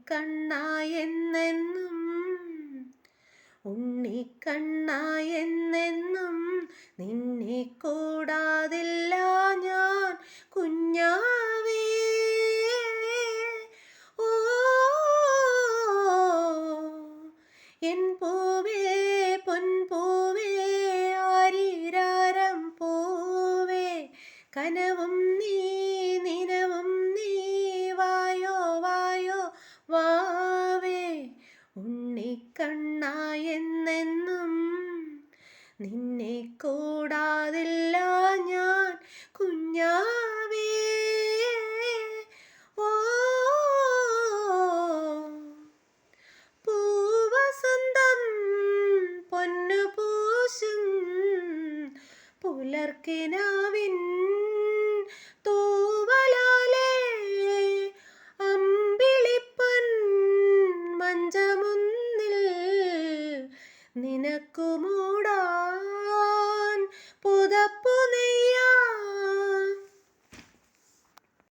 ഉണ്ണിക്കണ്ണായെന്നെന്നും ഉണ്ണിക്കണ്ണായെന്നെന്നും നിന്നെ കൂടാതില്ല ഞാൻ കുഞ്ഞാവേ. ഓ എൻ പൂവേ പൊൻപൂവേ ആരീരാരം പൂവേ കനവും നീ നിനവും നീ വായോ വായോ വാവേ. ഉണ്ണിക്കണ്ണായെന്നെന്നും നിന്നെ കൂടാതില്ല ഞാൻ കുഞ്ഞാവേ. ഓ പൂവസന്തം പൊന്നു പൂശും പുലർക്കിനാവിൻ തൂവലാലേ അമ്പിളിപ്പൊൻ മഞ്ചമുന്നിൽ നിനക്കുമോ